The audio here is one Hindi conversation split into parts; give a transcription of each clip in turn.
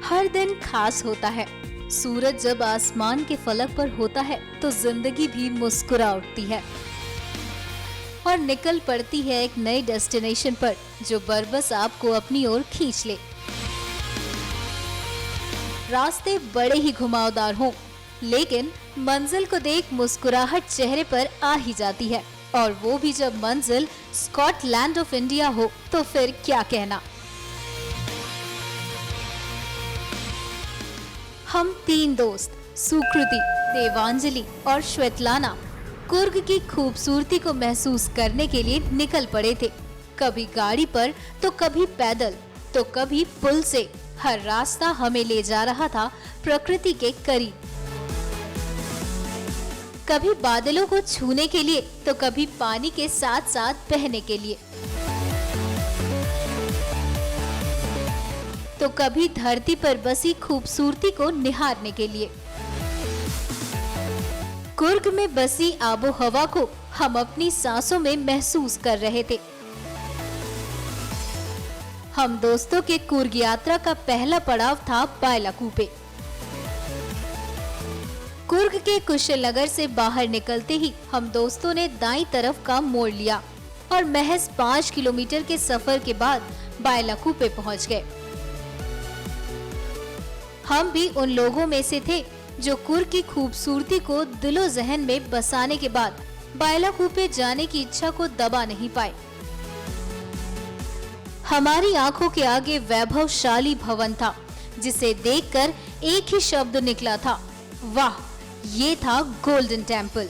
हर दिन खास होता है। सूरज जब आसमान के फलक पर होता है तो जिंदगी भी मुस्कुरा उठती है और निकल पड़ती है एक नए डेस्टिनेशन पर जो बरबस आपको अपनी ओर खींच ले। रास्ते बड़े ही घुमावदार हों, लेकिन मंजिल को देख मुस्कुराहट चेहरे पर आ ही जाती है, और वो भी जब मंजिल स्कॉटलैंड ऑफ इंडिया हो तो फिर क्या कहना। हम 3 दोस्त सुकृति, देवांजलि और श्वेतलाना कुर्ग की खूबसूरती को महसूस करने के लिए निकल पड़े थे। कभी गाड़ी पर तो कभी पैदल तो कभी पुल से, हर रास्ता हमें ले जा रहा था प्रकृति के करीब। कभी बादलों को छूने के लिए तो कभी पानी के साथ साथ बहने के लिए, तो कभी धरती पर बसी खूबसूरती को निहारने के लिए। कुर्ग में बसी आबो हवा को हम अपनी सांसों में महसूस कर रहे थे। हम दोस्तों के कुर्ग यात्रा का पहला पड़ाव था बायलाकुप्पे। कुर्ग के कुशलनगर से बाहर निकलते ही हम दोस्तों ने दाईं तरफ का मोड़ लिया और महज 5 किलोमीटर के सफर के बाद बायलाकुप्पे पहुंच गए। हम भी उन लोगों में से थे जो कुर्ग की खूबसूरती को दिलो जहन में बसाने के बाद बायलाकुप्पे जाने की इच्छा को दबा नहीं पाए। हमारी आंखों के आगे वैभवशाली भवन था जिसे देखकर एक ही शब्द निकला था, वाह! ये था golden temple.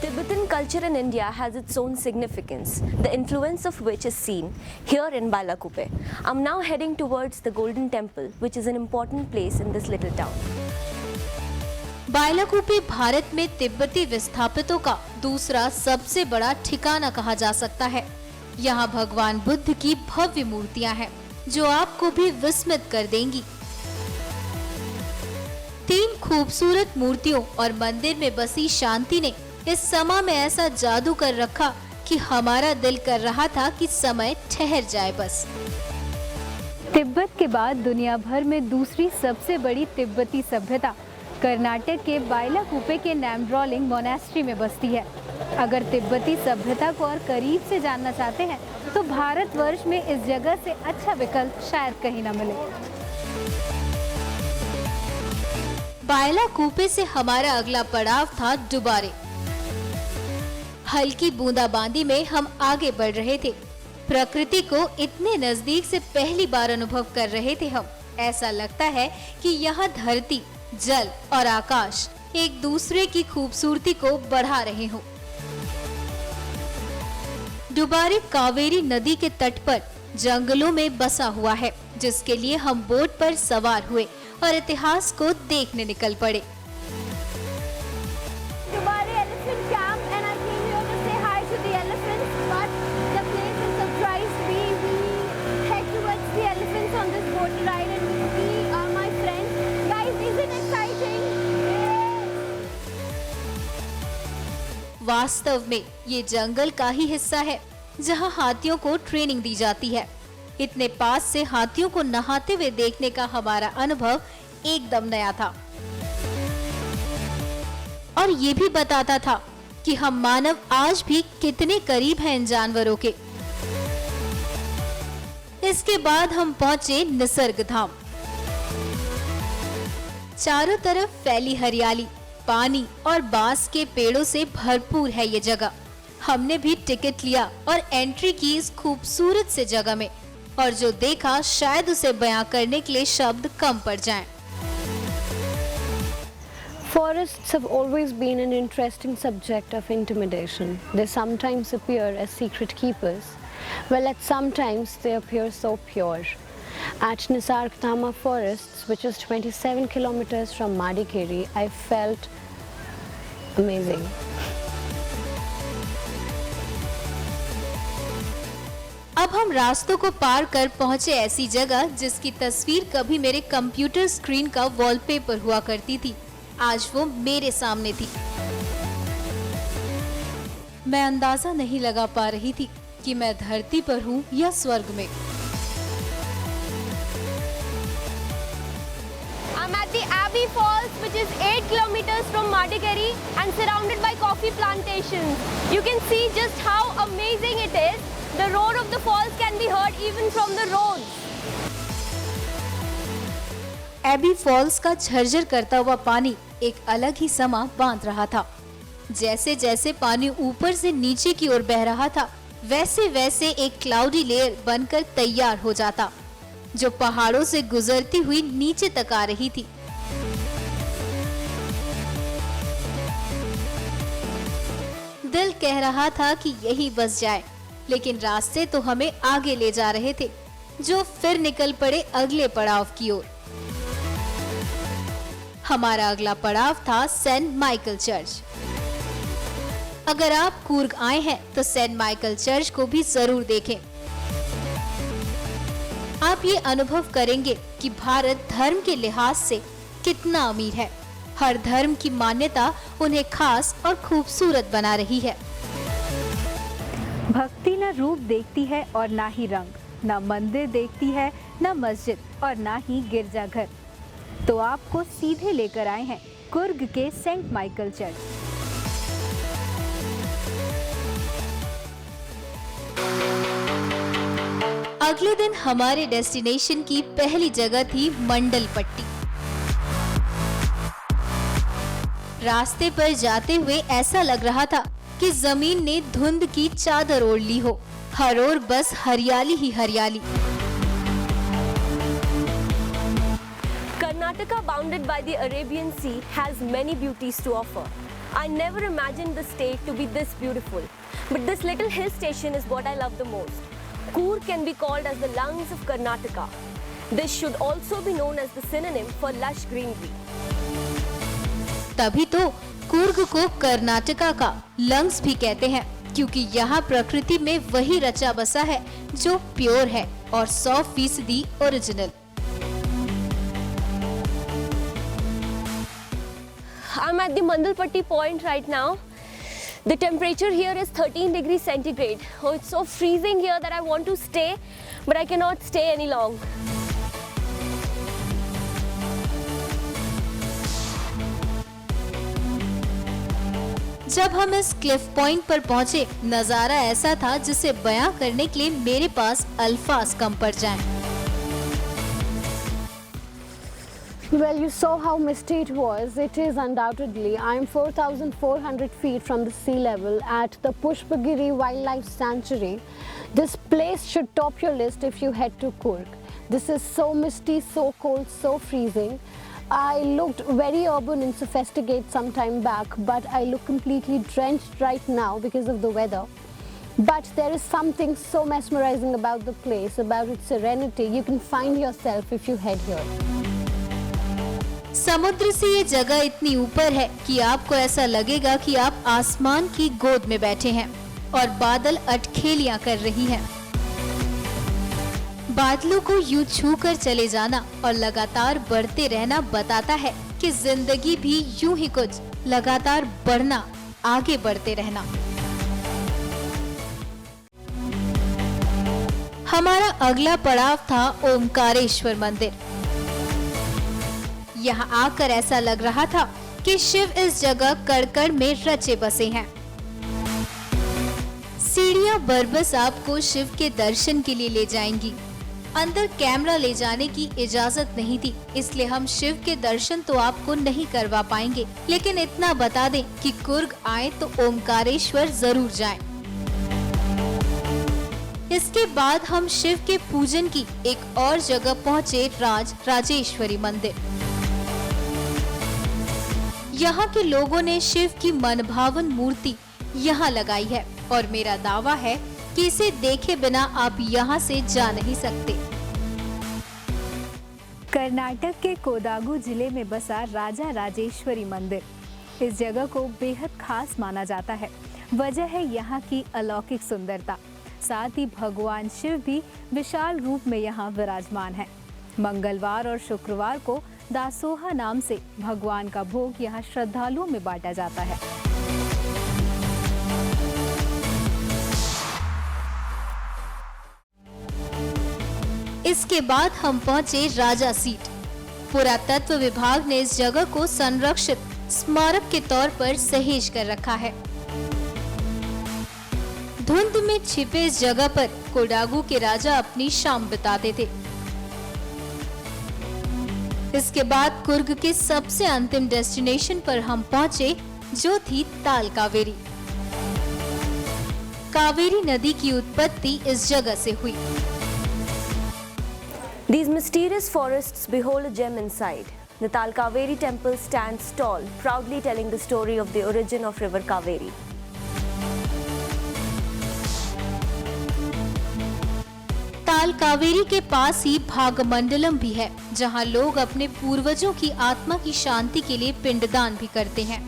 Tibetan culture in India has its own significance, the influence of which is seen here in Bailakkuppe. I'm now heading towards the Golden Temple, which is an important place in this little town. Bylakuppe Bharat में तिब्बती विस्थापितों का दूसरा सबसे बड़ा ठिकाना कहा जा सकता है। यहाँ भगवान बुद्ध की भव्य मूर्तियाँ हैं, जो आपको भी विस्मित कर देंगी। 3 खूबसूरत मूर्तियों और मंदिर में बसी शांति ने इस समय में ऐसा जादू कर रखा कि हमारा दिल कर रहा था कि समय ठहर जाए बस। तिब्बत के बाद दुनिया भर में दूसरी सबसे बड़ी तिब्बती सभ्यता कर्नाटक के बायलाकुप्पे के नामड्रोलिंग मोनास्ट्री में बसती है। अगर तिब्बती सभ्यता को और करीब से जानना चाहते हैं तो भारतवर्ष में इस जगह से अच्छा विकल्प शायद कहीं न मिले। बायलाकुप्पे से हमारा अगला पड़ाव था डुबारे। हल्की बूंदाबांदी में हम आगे बढ़ रहे थे। प्रकृति को इतने नजदीक से पहली बार अनुभव कर रहे थे हम। ऐसा लगता है कि यहाँ धरती, जल और आकाश एक दूसरे की खूबसूरती को बढ़ा रहे हों। डुबारे कावेरी नदी के तट पर जंगलों में बसा हुआ है, जिसके लिए हम बोट पर सवार हुए और इतिहास को देखने निकल पड़े। वास्तव में ये जंगल का ही हिस्सा है जहाँ हाथियों को ट्रेनिंग दी जाती है। इतने पास से हाथियों को नहाते हुए देखने का हमारा अनुभव एकदम नया था और ये भी बताता था कि हम मानव आज भी कितने करीब हैं इन जानवरों के। इसके बाद हम पहुंचे निसर्ग धाम। चारों तरफ फैली हरियाली, पानी और बांस के पेड़ों से भरपूर है ये जगह। हमने भी टिकट लिया और एंट्री की इस खूबसूरत से जगह में, और जो देखा शायद उसे बयां करने के लिए शब्द कम पड़ जाएं। Forests have always been an interesting subject of intimidation. They sometimes appear as secret keepers, while at sometimes they appear so pure. At Nisargdhama Forests, which is 27 kilometers from Madikeri, I felt amazing. अब हम रास्तों को पार कर पहुंचे ऐसी जगह जिसकी तस्वीर कभी मेरे कंप्यूटर स्क्रीन का वॉलपेपर हुआ करती थी। आज वो मेरे सामने थी। मैं अंदाजा नहीं लगा पा रही थी कि मैं धरती पर हूँ या स्वर्ग में। Abbey Falls, which is 8 kilometers from Madikeri and surrounded by coffee plantations. You can see just how amazing it is. The roar of the falls can be heard even from the roads. Abbey Falls का झरझर करता हुआ पानी एक अलग ही समा बांध रहा था। जैसे जैसे पानी ऊपर से नीचे की ओर बह रहा था, वैसे वैसे एक क्लाउडी लेयर बनकर तैयार हो जाता, जो पहाड़ों से गुजरती हुई नीचे तक आ रही थी। दिल कह रहा था कि यही बस जाए, लेकिन रास्ते तो हमें आगे ले जा रहे थे, जो फिर निकल पड़े अगले पड़ाव की ओर। हमारा अगला पड़ाव था सेंट माइकल चर्च। अगर आप कूर्ग आए हैं तो सेंट माइकल चर्च को भी जरूर देखें। आप ये अनुभव करेंगे कि भारत धर्म के लिहाज से कितना अमीर है। हर धर्म की मान्यता उन्हें खास और खूबसूरत बना रही है। भक्ति न रूप देखती है और ना ही रंग, न मंदिर देखती है, न मस्जिद और ना ही गिरजाघर। तो आपको सीधे लेकर आए हैं कुर्ग के सेंट माइकल चर्च। अगले दिन हमारे डेस्टिनेशन की पहली जगह थी मंडल पट्टी। रास्ते पर जाते हुए ऐसा लग रहा था कि जमीन ने धुंध की चादर ओढ़ ली हो। हर ओर बस हरियाली ही हरियाली। Karnataka, bounded by the Arabian Sea, has many beauties to offer. I never imagined the state to be this beautiful. But this little hill station is what I love the most. Coorg can be called as the lungs of Karnataka. This should also be known as the synonym for lush greenery. तभी तो कूर्ग को कर्नाटका का लंग्स भी कहते हैं, क्योंकि यहाँ प्रकृति में वही रचा बसा है जो प्योर है और 100% original. I'm at the Mandalpatti point right now. The temperature here is 13 degrees centigrade. Oh, it's so freezing here that I want to stay, but I cannot stay any long. जब हम इस क्लिफ पॉइंट पर पहुंचे, नजारा ऐसा था जिसे बयां करने के लिए मेरे पास अल्फाज कम पड़ जाएं। Well, you saw how misty it was. It is undoubtedly. I am 4,400 feet from the sea level at the Pushpagiri Wildlife Sanctuary. This place should top your list if you head to Coorg. This is so misty, so cold, so freezing. I looked very urban and sophisticated some time back, but I look completely drenched right now because of the weather. But there is something so mesmerizing about the place, about its serenity. You can find yourself if you head here. समुद्र से ये जगह इतनी ऊपर है कि आपको ऐसा लगेगा कि आप आसमान की गोद में बैठे हैं और बादल अटखेलियां कर रही हैं। बादलों को यूं छू कर चले जाना और लगातार बढ़ते रहना बताता है कि जिंदगी भी यूं ही कुछ लगातार बढ़ना, आगे बढ़ते रहना। हमारा अगला पड़ाव था ओमकारेश्वर मंदिर। यहाँ आकर ऐसा लग रहा था कि शिव इस जगह कड़-कड़ में रचे बसे हैं। सीढ़ियां बरबस आपको शिव के दर्शन के लिए ले जाएंगी। अंदर कैमरा ले जाने की इजाजत नहीं थी, इसलिए हम शिव के दर्शन तो आपको नहीं करवा पाएंगे, लेकिन इतना बता दें कि कुर्ग आए तो ओमकारेश्वर जरूर जाएं। इसके बाद हम शिव के पूजन की एक और जगह पहुँचे, राजेश्वरी मंदिर। यहाँ के लोगों ने शिव की मनभावन मूर्ति यहाँ लगाई है और मेरा दावा है कि इसे देखे बिना आप यहाँ से जा नहीं सकते। कर्नाटक के कोडागु जिले में बसा राजा राजेश्वरी मंदिर इस जगह को बेहद खास माना जाता है। वजह है यहाँ की अलौकिक सुंदरता, साथ ही भगवान शिव भी विशाल रूप में यहाँ विराजमान है। मंगलवार और शुक्रवार को दासोहा नाम से भगवान का भोग यहाँ श्रद्धालुओं में बांटा जाता है। इसके बाद हम पहुंचे राजा सीट। पुरातत्व विभाग ने इस जगह को संरक्षित स्मारक के तौर पर सहेज कर रखा है। धुंध में छिपे इस जगह पर कोडागु के राजा अपनी शाम बिताते थे। इसके बाद कुर्ग के सबसे अंतिम डेस्टिनेशन पर हम पहुंचे, जो थी ताल कावेरी। कावेरी नदी की उत्पत्ति इस जगह से हुई। These mysterious forests behold a gem inside. The Tal Kaveri temple stands tall, proudly telling the story of the origin of river Kaveri. ताल कावेरी के पास ही भागमंडलम भी है, जहां लोग अपने पूर्वजों की आत्मा की शांति के लिए पिंडदान भी करते हैं।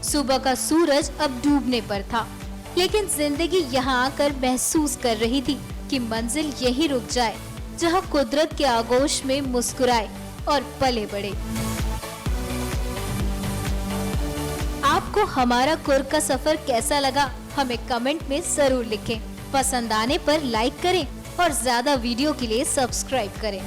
सुबह का सूरज अब डूबने पर था, लेकिन जिंदगी यहाँ आकर महसूस कर रही थी कि मंजिल यही रुक जाए, जहाँ कुदरत के आगोश में मुस्कुराए और पले बढ़े। आपको हमारा कुर्ग का सफर कैसा लगा, हमें कमेंट में जरूर लिखें। पसंद आने पर लाइक करें और ज्यादा वीडियो के लिए सब्सक्राइब करें।